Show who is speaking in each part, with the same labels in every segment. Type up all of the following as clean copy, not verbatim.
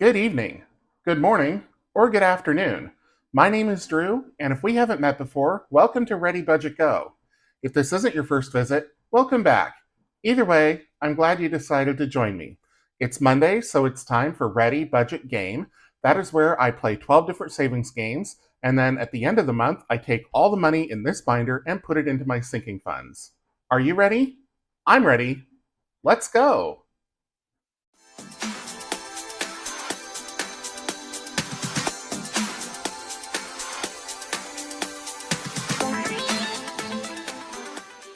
Speaker 1: Good evening, good morning, or good afternoon. My name is Drew, and if we haven't met before, welcome to ReadyBudgetGo. If this isn't your first visit, welcome back. Either way, I'm glad you decided to join me. It's Monday, so it's time for ReadyBudgetGame. That is where I play 12 different savings games, and then at the end of the month, I take all the money in this binder and put it into my sinking funds. Are you ready? I'm ready. Let's go.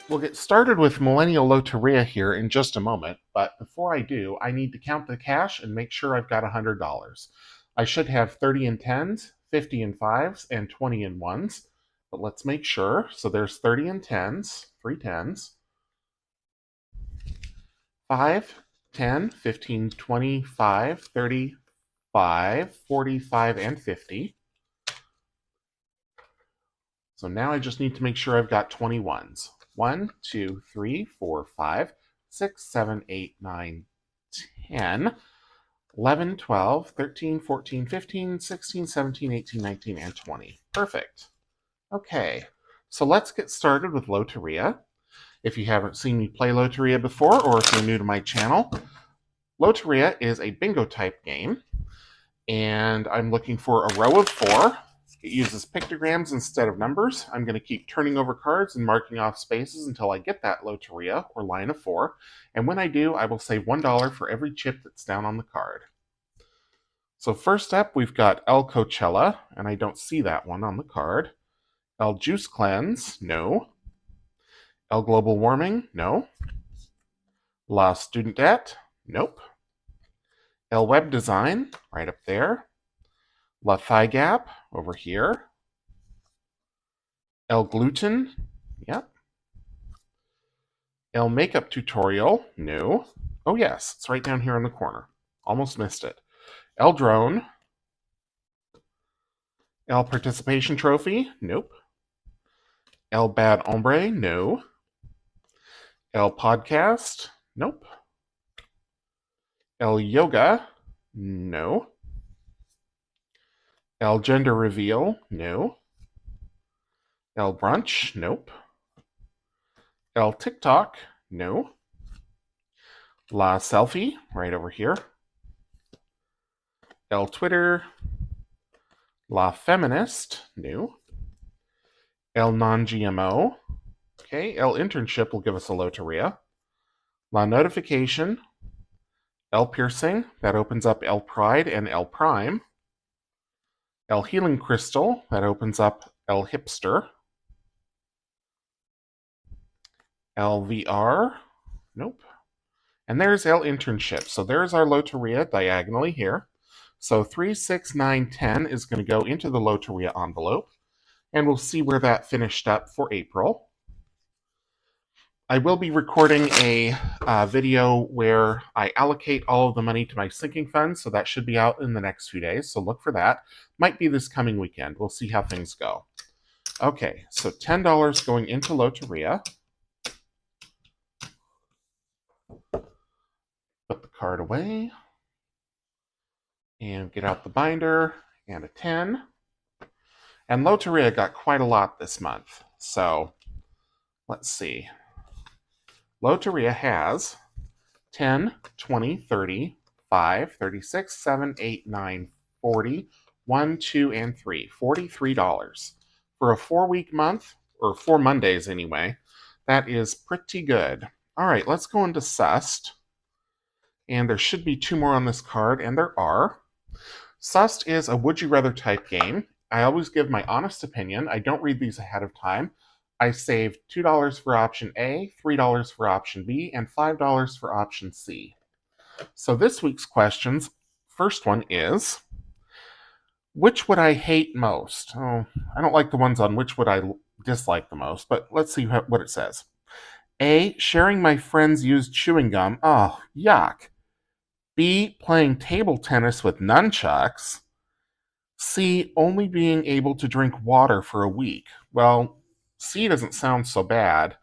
Speaker 1: We'll get started with Millennial Loteria here in just a moment, but before I do, I need to count the cash and make sure I've got $100. I should have 30 in tens, 50 in fives, and 20 in ones, but let's make sure. So there's 30 in tens, 3 tens, 5, 10, 15, 25, 35, 45, and 50. So now I just need to make sure I've got 20 ones. 1, 2, 3, 4, 5, 6, 7, 8, 9, 10, 11, 12, 13, 14, 15, 16, 17, 18, 19, and 20. Perfect. Okay, so let's get started with Loteria. If you haven't seen me play Loteria before, or if you're new to my channel, Loteria is a bingo type game, and I'm looking for a row of 4. It uses pictograms instead of numbers. I'm going to keep turning over cards and marking off spaces until I get that Loteria, or line of 4. And when I do, I will save $1 for every chip that's down on the card. So first up, we've got El Coachella, and I don't see that one on the card. El Juice Cleanse, no. El Global Warming, no. La Student Debt, nope. El Web Design, right up there. La Thigh Gap, over here. El Gluten, yep. El Makeup Tutorial, no. Oh yes, it's right down here in the corner. Almost missed it. El Drone. El Participation Trophy, nope. El Bad Hombre, no. El Podcast, nope. El Yoga, no. El Gender Reveal, no. El Brunch, nope. El TikTok, no. La Selfie, right over here. El Twitter. La Feminist, no. El Non-GMO, okay. El Internship will give us a Loteria. La Notification. El Piercing, that opens up El Pride and El Prime. El Healing Crystal, that opens up El Hipster. El VR, nope. And there's El Internship. So there's our Loteria diagonally here. So 3, 6, 9, 10 is going to go into the Loteria envelope. And we'll see where that finished up for April. I will be recording a video where I allocate all of the money to my sinking fund, so that should be out in the next few days, so look for that. Might be this coming weekend. We'll see how things go. Okay, so $10 going into Loteria. Put the card away. And get out the binder, and a 10. And Loteria got quite a lot this month, so let's see. Loteria has 10, 20, 30, 5, 36, 7, 8, 9, 40, 1, 2, and 3. $43. For a 4-week month, or 4 Mondays anyway, that is pretty good. All right, let's go into Sussed. And there should be 2 more on this card, and there are. Sussed is a would you rather type game. I always give my honest opinion. I don't read these ahead of time. I saved $2 for option A, $3 for option B, and $5 for option C. So this week's questions, first one is, which would I hate most? Oh, I don't like the ones on which would I dislike the most, but let's see what it says. A, sharing my friend's used chewing gum. Oh, yuck. B, playing table tennis with nunchucks. C, only being able to drink water for a week. Well, C doesn't sound so bad.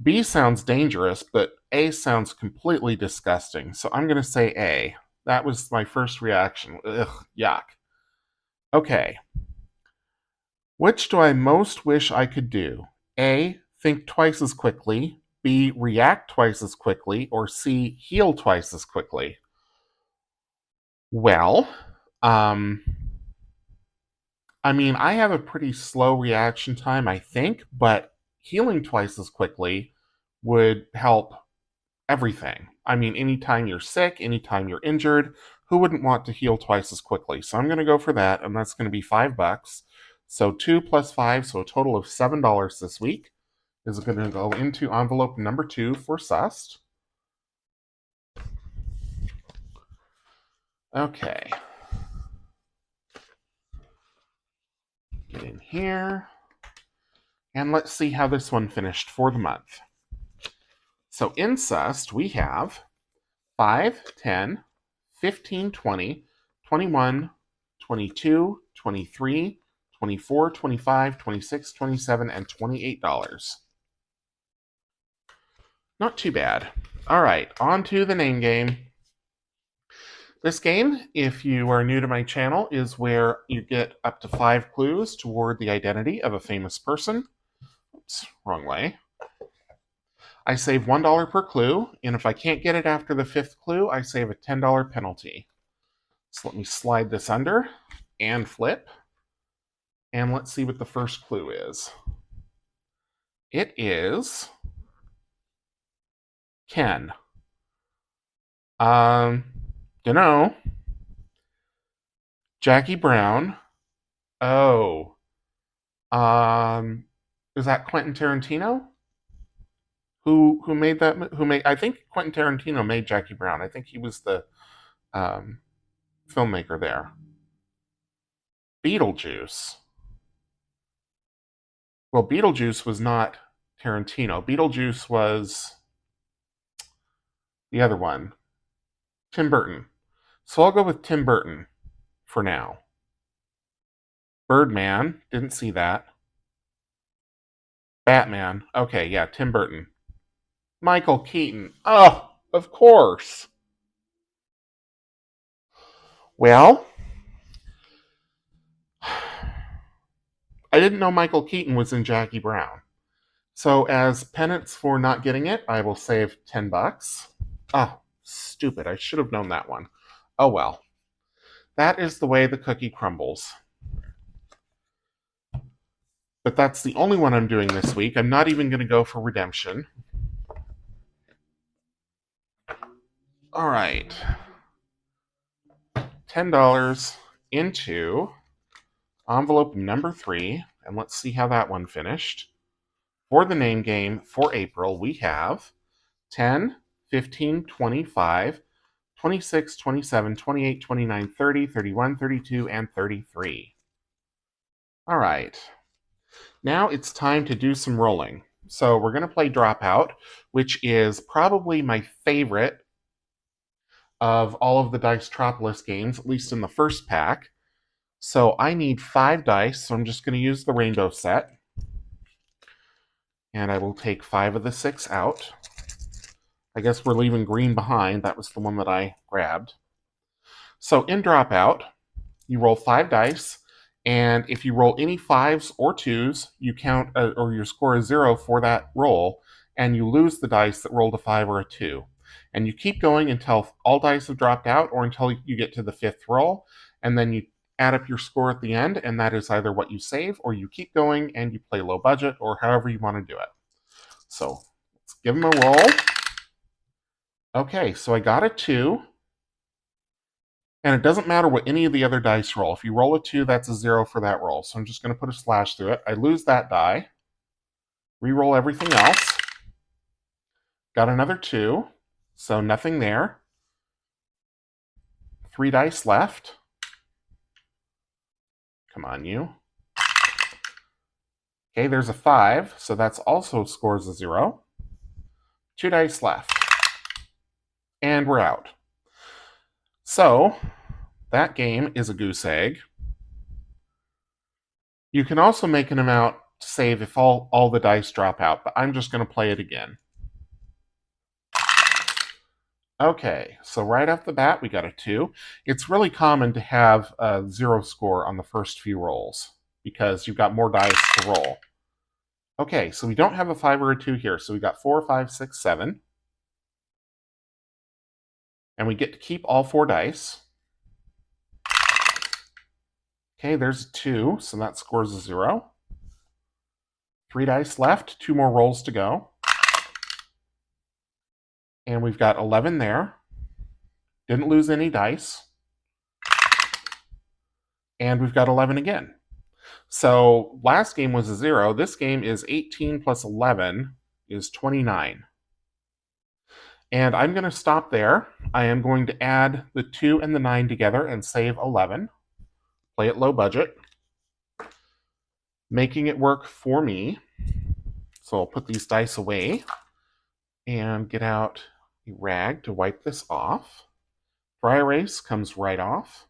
Speaker 1: B sounds dangerous, but A sounds completely disgusting. So I'm going to say A. That was my first reaction. Ugh, yuck. Okay. Which do I most wish I could do? A, think twice as quickly. B, react twice as quickly. Or C, heal twice as quickly. Well, I mean, I have a pretty slow reaction time, I think, but healing twice as quickly would help everything. I mean, anytime you're sick, anytime you're injured, who wouldn't want to heal twice as quickly? So I'm going to go for that, and that's going to be $5. So 2 plus 5, so a total of $7 this week is going to go into envelope number 2 for Sust. Okay. Get in here. And let's see how this one finished for the month. So in Sust, we have 5, 10, 15, 20, 21, 22, 23, 24, 25, 26, 27, and $28. Not too bad. All right, on to the name game. This game, if you are new to my channel, is where you get up to 5 clues toward the identity of a famous person. Oops, wrong way. I save $1 per clue, and if I can't get it after the 5th clue, I save a $10 penalty. So let me slide this under and flip. And let's see what the first clue is. It is Ken. Dunno. Jackie Brown. Oh. Is that Quentin Tarantino? Who made that? I think Quentin Tarantino made Jackie Brown. I think he was the filmmaker there. Beetlejuice. Well, Beetlejuice was not Tarantino. Beetlejuice was the other one. Tim Burton. So I'll go with Tim Burton for now. Birdman. Didn't see that. Batman. Okay, yeah, Tim Burton. Michael Keaton. Oh, of course. Well, I didn't know Michael Keaton was in Jackie Brown. So as penance for not getting it, I will save $10. Oh, stupid. I should have known that one. Oh well. That is the way the cookie crumbles. But that's the only one I'm doing this week. I'm not even going to go for redemption. All right. $10 into envelope number 3, and let's see how that one finished. For the name game for April, we have 10, 15, 25, 26, 27, 28, 29, 30, 31, 32, and 33. All right. Now it's time to do some rolling. So we're going to play Dropout, which is probably my favorite of all of the Dicetropolis games, at least in the first pack. So I need 5 dice, so I'm just going to use the rainbow set. And I will take 5 of the 6 out. I guess we're leaving green behind. That was the one that I grabbed. So in Dropout, you roll 5 dice, and if you roll any 5s or 2s, you count, or your score is 0 for that roll, and you lose the dice that rolled a 5 or a 2. And you keep going until all dice have dropped out, or until you get to the 5th roll, and then you add up your score at the end, and that is either what you save, or you keep going and you play low budget, or however you want to do it. So let's give them a roll. Okay, so I got a 2. And it doesn't matter what any of the other dice roll. If you roll a 2, that's a 0 for that roll. So I'm just going to put a slash through it. I lose that die. Reroll everything else. Got another 2. So nothing there. 3 dice left. Come on, you. Okay, there's a 5. So that's also scores a 0. 2 dice left. And we're out. So that game is a goose egg. You can also make an amount to save if all the dice drop out, but I'm just going to play it again. Okay, so right off the bat, we got a 2. It's really common to have a 0 score on the first few rolls because you've got more dice to roll. Okay, so we don't have a 5 or a 2 here, so we got 4, 5, 6, 7. And we get to keep all 4 dice. Okay, there's a 2, so that scores a 0. 3 dice left, 2 more rolls to go. And we've got 11 there. Didn't lose any dice. And we've got 11 again. So last game was a 0. This game is 18 plus 11 is 29. And I'm going to stop there. I am going to add the 2 and the 9 together and save 11. Play it low budget, making it work for me. So I'll put these dice away and get out a rag to wipe this off. Dry erase comes right off.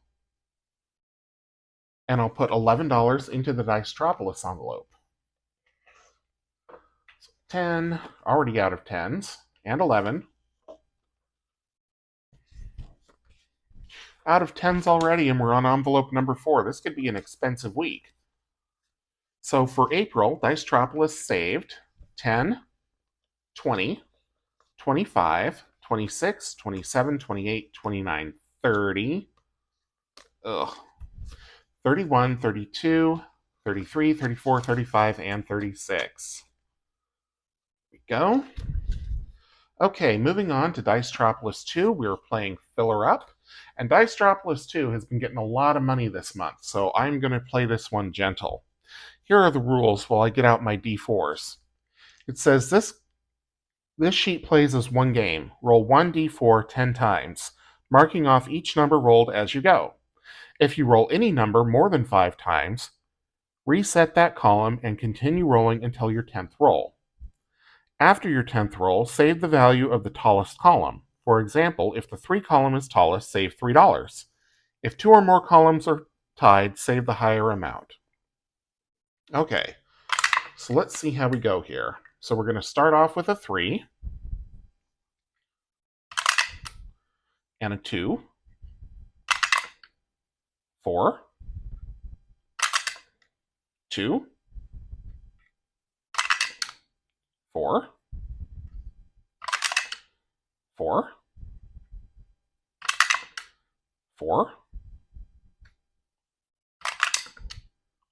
Speaker 1: And I'll put $11 into the Dicetropolis envelope. So 10, already out of 10s, and 11. Out of 10s already, and we're on envelope number 4. This could be an expensive week. So for April, Dicetropolis saved 10, 20, 25, 26, 27, 28, 29, 30. 31, 32, 33, 34, 35, and 36. There we go. Okay, moving on to Dicetropolis 2. We're playing Filler Up. And Dicetropolis 2 has been getting a lot of money this month, so I'm going to play this one gentle. Here are the rules while I get out my D4s. It says this sheet plays as one game. Roll 1 D4 10 times, marking off each number rolled as you go. If you roll any number more than 5 times, reset that column and continue rolling until your 10th roll. After your 10th roll, save the value of the tallest column. For example, if the 3 column is tallest, save $3. If 2 or more columns are tied, save the higher amount. Okay, so let's see how we go here. So we're going to start off with a 3 and a 2, 4, 2, 4, 4, 4,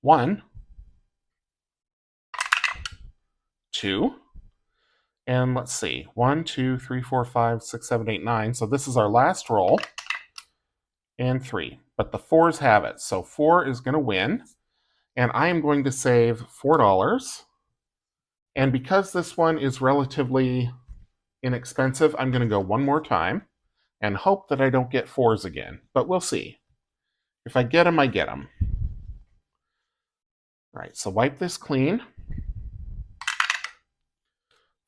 Speaker 1: 1, 2, and let's see, 1, 2, 3, 4, 5, 6, 7, 8, 9. So this is our last roll, and 3. But the 4s have it, so 4 is going to win, and I am going to save $4. And because this one is relatively inexpensive, I'm going to go one more time and hope that I don't get 4s again, but we'll see. If I get them, I get them. All right, so wipe this clean.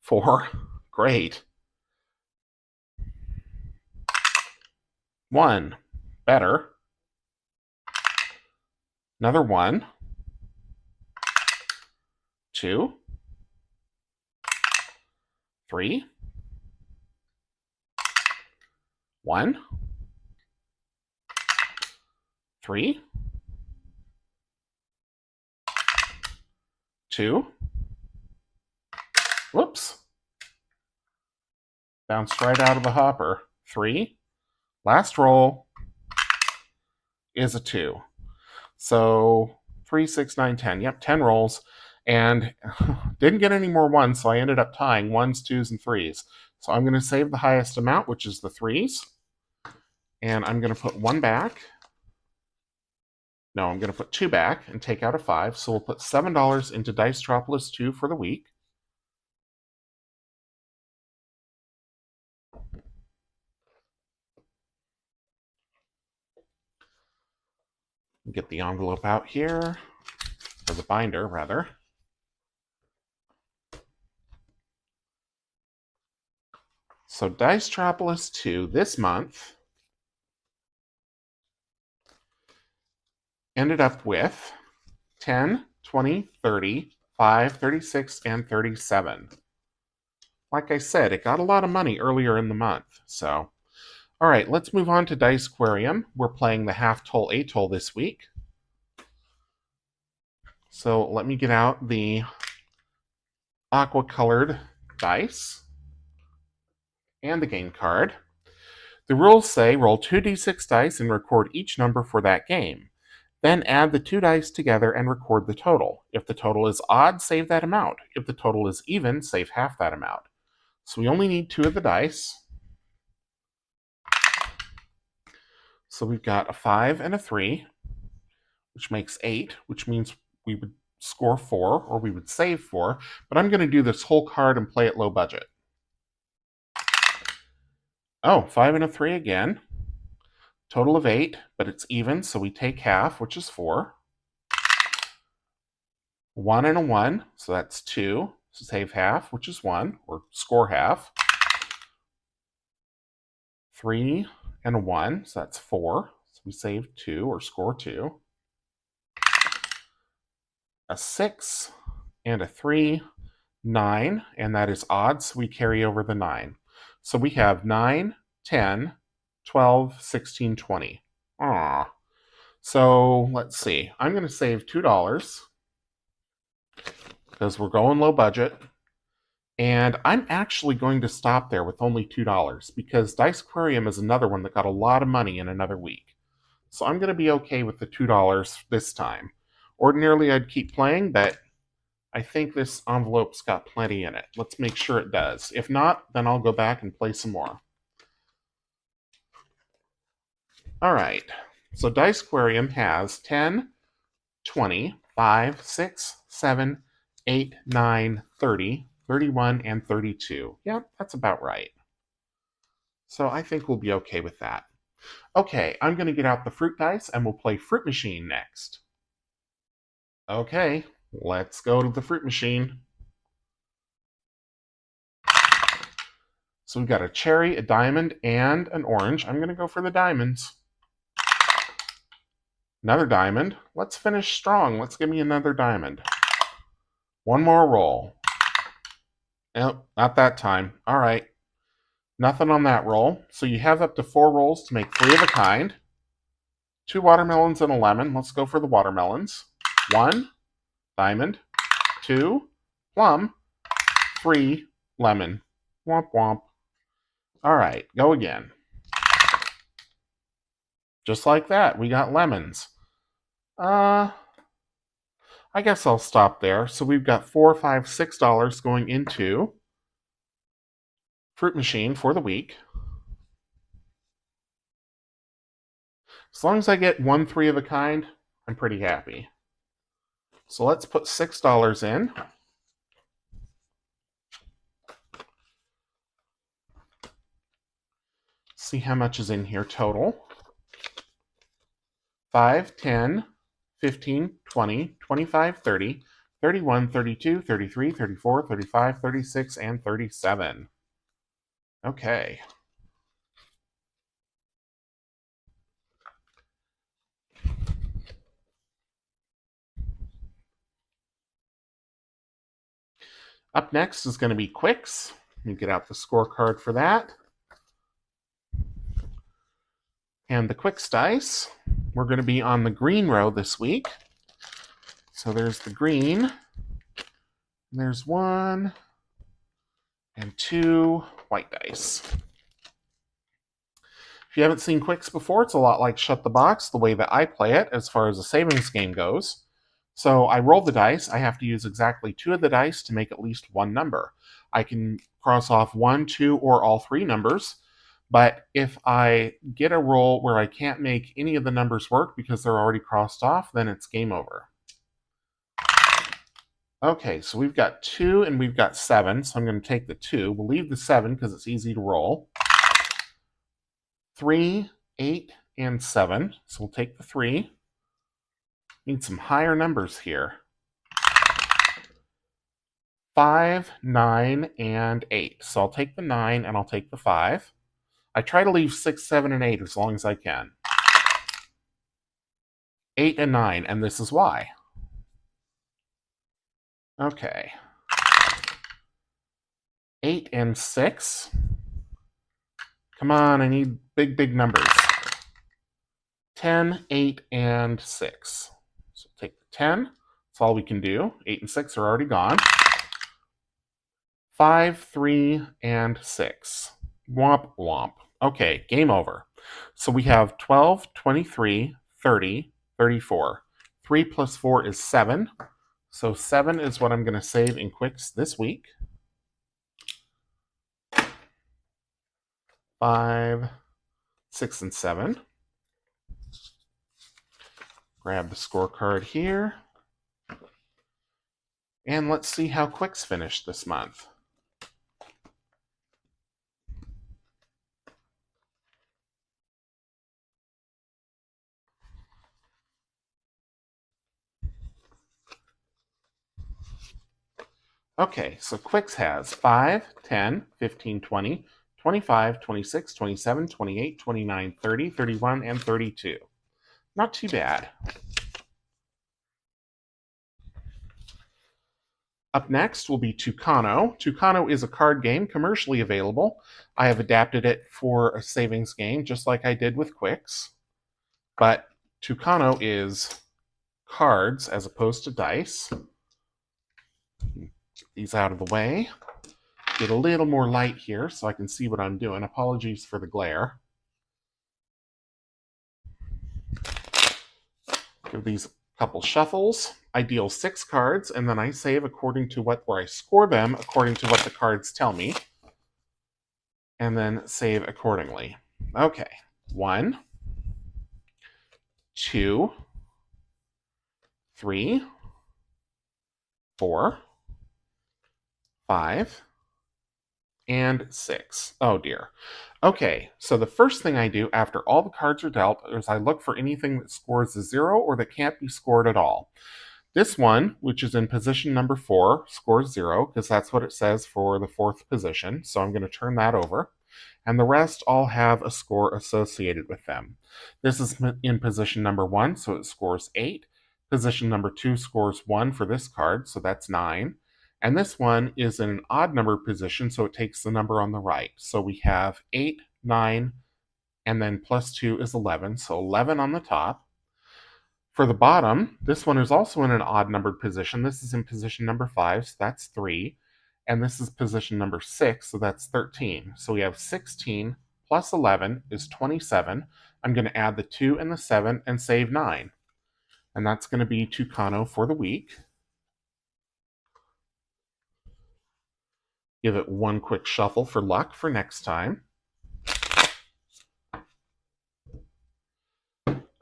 Speaker 1: 4, great. 1, better. Another 1. 2, 3, 1, 3, 2, whoops, bounced right out of the hopper. 3, last roll is a 2. So 3, 6, 9, 10. Yep, 10 rolls. And didn't get any more 1s, so I ended up tying 1s, 2s, and 3s. So I'm going to save the highest amount, which is the 3s. And I'm going to put 1 back. No, I'm going to put 2 back and take out a 5. So we'll put $7 into Dicetropolis 2 for the week. Get the envelope out here, or the binder, rather. So Dicetropolis 2 this month ended up with 10, 20, 30, 5, 36, and 37. Like I said, it got a lot of money earlier in the month, so All right, let's move on to Dicequarium. We're playing the half-toll atoll this week. So let me get out the aqua-colored dice and the game card. The rules say roll 2d6 dice and record each number for that game. Then add the 2 dice together and record the total. If the total is odd, save that amount. If the total is even, save half that amount. So we only need 2 of the dice. So we've got a 5 and a 3, which makes 8, which means we would score 4, or we would save 4. But I'm going to do this whole card and play it low budget. Oh, 5 and a 3 again. Total of 8, but it's even, so we take half, which is 4. 1 and a 1, so that's 2. So save half, which is 1, or score half. 3 and a 1, so that's 4. So we save 2, or score 2. A 6 and a 3, 9, and that is odd, so we carry over the 9. So we have 9, 10, 12, 16, 20. Aww. So let's see. I'm going to save $2 because we're going low budget. And I'm actually going to stop there with only $2 because Dicequarium is another one that got a lot of money in another week. So I'm going to be okay with the $2 this time. Ordinarily, I'd keep playing, but I think this envelope's got plenty in it. Let's make sure it does. If not, then I'll go back and play some more. All right. So Dicequarium has 10, 20, 5, 6, 7, 8, 9, 30, 31, and 32. Yeah, that's about right. So I think we'll be okay with that. Okay, I'm going to get out the fruit dice and we'll play Fruit Machine next. Okay, let's go to the Fruit Machine. So we've got a cherry, a diamond, and an orange. I'm going to go for the diamonds. Another diamond. Let's finish strong. Let's give me another diamond. One more roll. Nope, not that time. All right. Nothing on that roll. So you have up to 4 rolls to make 3 of a kind. 2 watermelons and a lemon. Let's go for the watermelons. 1, diamond. 2, plum. 3, lemon. Womp womp. All right, go again. Just like that, we got lemons. I guess I'll stop there. So we've got $4, $5, $6 going into Fruit Machine for the week. As long as I get 1 3 of a kind, I'm pretty happy. So let's put $6 in. See how much is in here total. 5, 10, 15, 20, 25, 30, 31, 32, 33, 34, 35, 36, and 37. Okay. Up next is going to be Quicks. Let me get out the scorecard for that. And the Quicks dice, we're going to be on the green row this week. So there's the green. There's 1 and 2 white dice. If you haven't seen Quicks before, it's a lot like Shut the Box, the way that I play it as far as a savings game goes. So I roll the dice. I have to use exactly 2 of the dice to make at least 1 number. I can cross off 1, 2, or all 3 numbers. But if I get a roll where I can't make any of the numbers work because they're already crossed off, then it's game over. Okay, so we've got 2 and we've got 7, so I'm going to take the 2. We'll leave the 7 because it's easy to roll. 3, 8, and 7, so we'll take the 3. Need some higher numbers here. 5, 9, and 8. So I'll take the 9 and I'll take the 5. I try to leave 6, 7, and 8 as long as I can. 8 and 9, and this is why. Okay. 8 and 6. Come on, I need big, big numbers. 10, 8, and 6. So take the 10. That's all we can do. 8 and 6 are already gone. 5, 3, and 6. Womp, womp. Okay, game over. So we have 12, 23, 30, 34. 3 plus 4 is 7. So 7 is what I'm going to save in Quicks this week. 5, 6, and 7. Grab the scorecard here. And let's see how Quicks finished this month. Okay, so Quicks has 5, 10, 15, 20, 25, 26, 27, 28, 29, 30, 31, and 32. Not too bad. Up next will be Tucano. Tucano is a card game commercially available. I have adapted it for a savings game, just like I did with Quicks. But Tucano is cards as opposed to dice. Get these out of the way. Get a little more light here so I can see what I'm doing. Apologies for the glare. Give these a couple shuffles. I deal 6 cards, and then I save according to where I score them according to what the cards tell me. And then save accordingly. Okay. 1, 2, 3, 4, 5, and 6. Oh dear. Okay, so the first thing I do after all the cards are dealt is I look for anything that scores a 0 or that can't be scored at all. This one, which is in position number 4, scores 0 because that's what it says for the 4th position. So I'm going to turn that over. And the rest all have a score associated with them. This is in position number 1, so it scores 8. Position number 2 scores 1 for this card, so that's 9. And this one is in an odd number position, so it takes the number on the right. So we have 8, 9, and then plus 2 is 11, so 11 on the top. For the bottom, this one is also in an odd numbered position. This is in position number 5, so that's 3. And this is position number 6, so that's 13. So we have 16 plus 11 is 27. I'm going to add the 2 and the 7 and save 9. And that's going to be Tucano for the week. Give it one quick shuffle for luck for next time.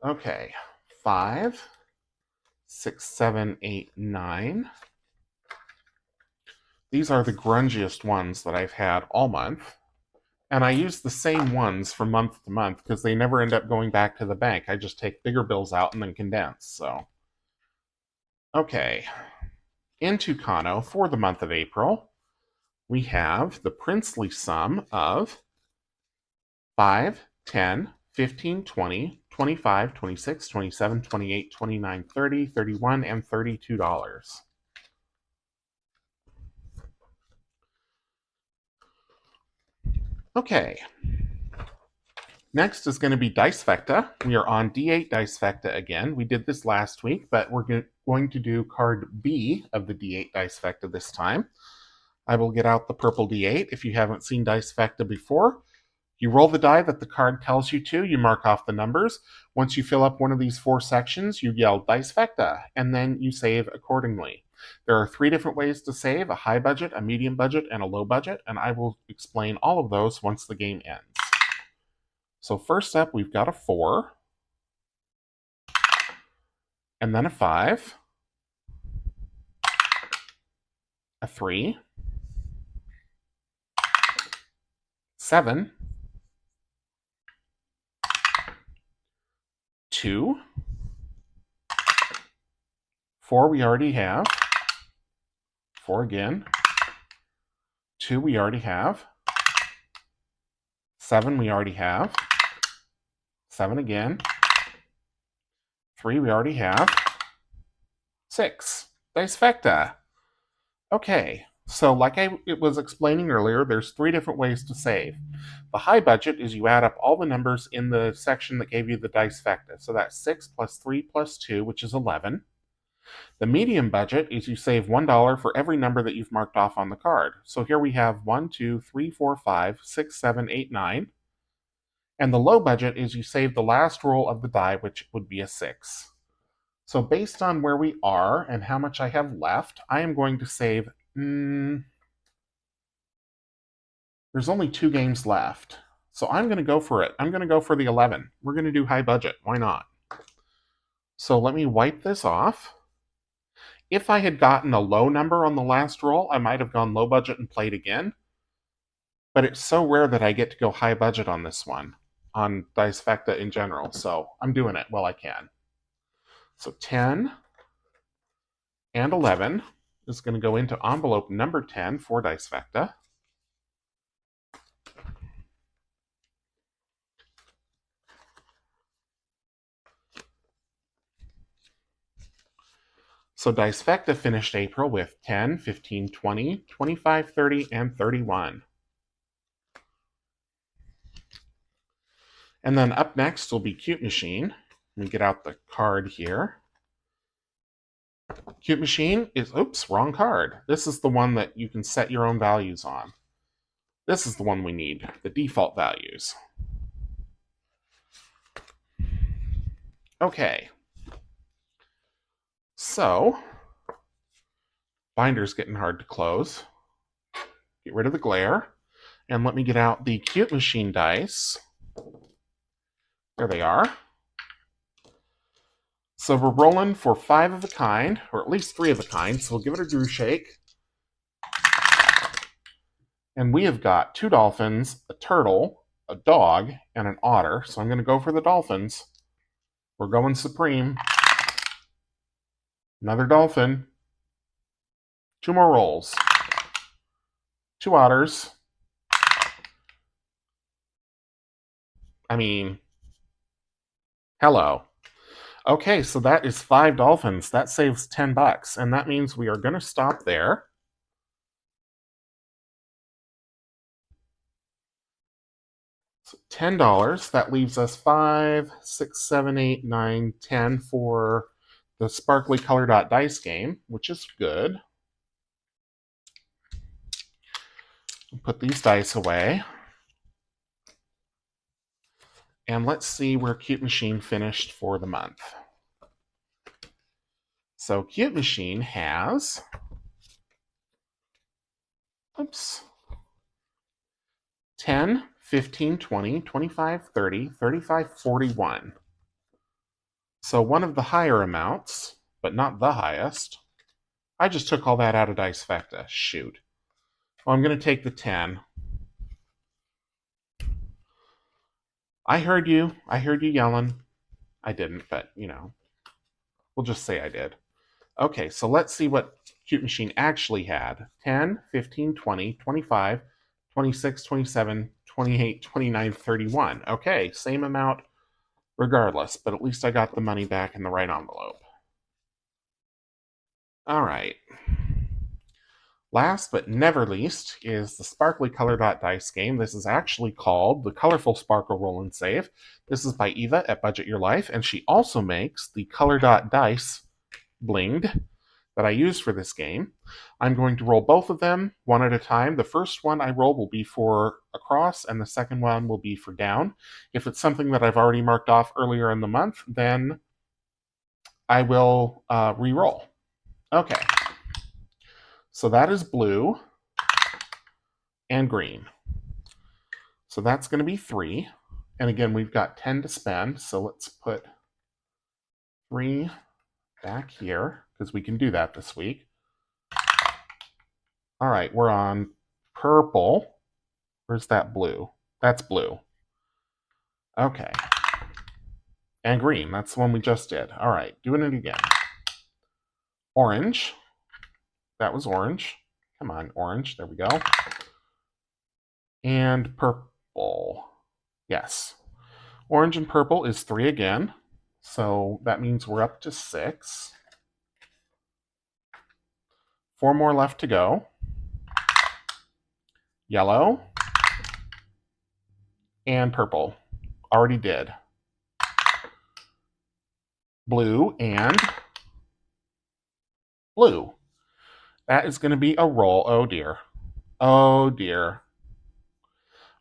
Speaker 1: Okay, 5, 6, 7, 8, 9. These are the grungiest ones that I've had all month. And I use the same ones from month to month because they never end up going back to the bank. I just take bigger bills out and then condense. So, okay. In Tucano, for the month of April, we have the princely sum of 5, 10, 15, 20, 25, 26, 27, 28, 29, 30, 31, and $32. Okay. Next is going to be Dicefecta. We are on D8 Dicefecta again. We did this last week, but we're going to do card B of the D8 Dicefecta this time. I will get out the purple D8. If you haven't seen Dicefecta before, you roll the die that the card tells you to. You mark off the numbers. Once you fill up one of these 4 sections, you yell Dicefecta, and then you save accordingly. There are 3 different ways to save: a high budget, a medium budget, and a low budget, and I will explain all of those once the game ends. So first up, we've got a 4, and then a 5, a 3, 7, 2, 4 we already have, 4 again, 2 we already have, 7 we already have, 7 again, 3 we already have, 6. Dicefecta. Okay, So like I was explaining earlier, there's 3 different ways to save. The high budget is you add up all the numbers in the section that gave you the dicefecta. So that's 6 plus 3 plus 2, which is 11. The medium budget is you save $1 for every number that you've marked off on the card. So here we have 1, 2, 3, 4, 5, 6, 7, 8, 9. And the low budget is you save the last roll of the die, which would be a 6. So based on where we are and how much I have left, I am going to save... there's only 2 games left. So I'm going to go for it. I'm going to go for the 11. We're going to do high budget. Why not? So let me wipe this off. If I had gotten a low number on the last roll, I might have gone low budget and played again. But it's so rare that I get to go high budget on this one, on dicefecta in general. So I'm doing it while I can. So 10 and 11 is going to go into envelope number 10 for dicefecta. So dicefecta finished April with 10, 15, 20, 25, 30, and 31. And then up next will be Cute Machine. Let me get out the card here. Cute Machine is, oops, wrong card. This is the one that you can set your own values on. This is the one we need, the default values. Okay. So, binder's getting hard to close. Get rid of the glare. And let me get out the Cute Machine dice. There they are. So we're rolling for 5 of a kind, or at least 3 of a kind, so we'll give it a Drew shake. And we have got 2 dolphins, a turtle, a dog, and an otter. So I'm going to go for the dolphins. We're going supreme. Another dolphin. 2 more rolls. 2 otters. I mean, hello. Okay, so that is 5 dolphins. That saves $10, and that means we are going to stop there. So $10. That leaves us 5, 6, 7, 8, 9, 10 for the sparkly color dot dice game, which is good. I'll put these dice away. And let's see where Cute Machine finished for the month. So Cute Machine has, oops, 10, 15, 20, 25, 30, 35, 41. So one of the higher amounts, but not the highest. I just took all that out of dicefecta. Shoot. Well, I'm going to take the 10. I heard you. I heard you yelling. I didn't, but, you know, we'll just say I did. Okay, so let's see what Cute Machine actually had. 10, 15, 20, 25, 26, 27, 28, 29, 31. Okay, same amount regardless, but at least I got the money back in the right envelope. All right. Last but never least is the Sparkly Color Dot Dice game. This is actually called the Colorful Sparkle Roll and Save. This is by Eva at Budget Your Life, and she also makes the Color Dot Dice blinged that I use for this game. I'm going to roll both of them one at a time. The first one I roll will be for across, and the second one will be for down. If it's something that I've already marked off earlier in the month, then I will re-roll. Okay. So that is blue and green. So that's going to be 3. And again, we've got 10 to spend. So let's put 3 back here, because we can do that this week. All right, we're on purple. Where's that blue? That's blue. Okay. And green. That's the one we just did. All right, doing it again. Orange. That was orange. Come on, orange. There we go. And purple. Yes. Orange and purple is 3 again. So that means we're up to 6. 4 more left to go. yellow, and purple. Already did. Blue and blue. That is going to be a roll. Oh dear. Oh dear.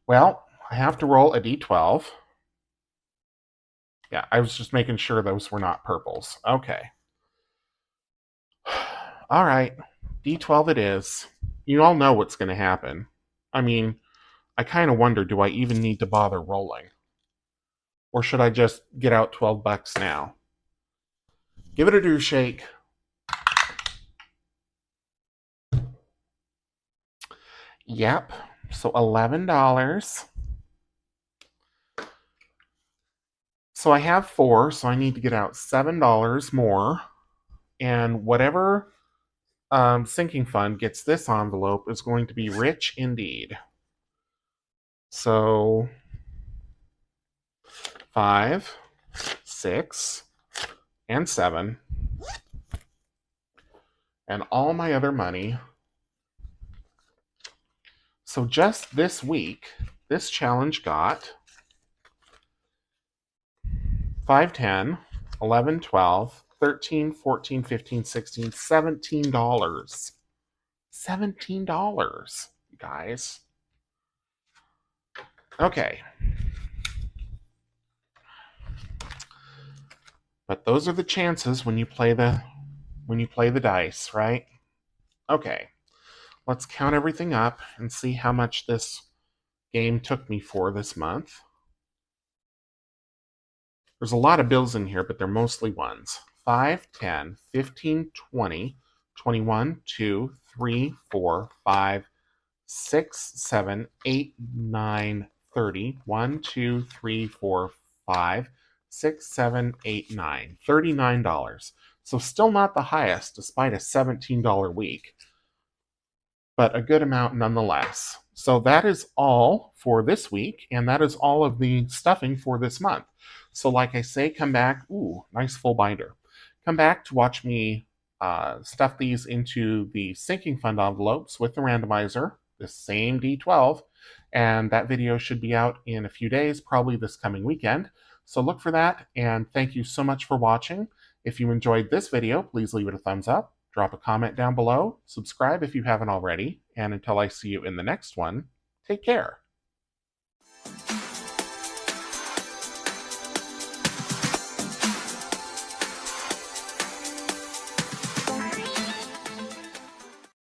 Speaker 1: Well, I have to roll a d12. Yeah, I was just making sure those were not purples. Okay. All right. D12 it is. You all know what's going to happen. I mean, I kind of wonder, do I even need to bother rolling? Or should I just get out 12 bucks now? Give it a do shake. Yep. So $11. So I have 4, so I need to get out $7 more. And whatever sinking fund gets this envelope is going to be rich indeed. So 5, 6, and 7. And all my other money. So just this week, this challenge got 5, 10, 11, 12, 13, 14, 15, 16, $17. $17, you guys. Okay. But those are the chances when you play the dice, right? Okay. Let's count everything up and see how much this game took me for this month. There's a lot of bills in here, but they're mostly ones. 5, 10, 15, 20, 21, 2, 3, 4, 5, 6, 7, 8, 9, 30. 1, 2, 3, 4, 5, 6, 7, 8, 9. $39. So still not the highest, despite a $17 week, but a good amount nonetheless. So that is all for this week, and that is all of the stuffing for this month. So like I say, come back. Ooh, nice full binder. Come back to watch me stuff these into the sinking fund envelopes with the randomizer, the same D12, and that video should be out in a few days, probably this coming weekend. So look for that, and thank you so much for watching. If you enjoyed this video, please leave it a thumbs up, drop a comment down below, subscribe if you haven't already, and until I see you in the next one, take care.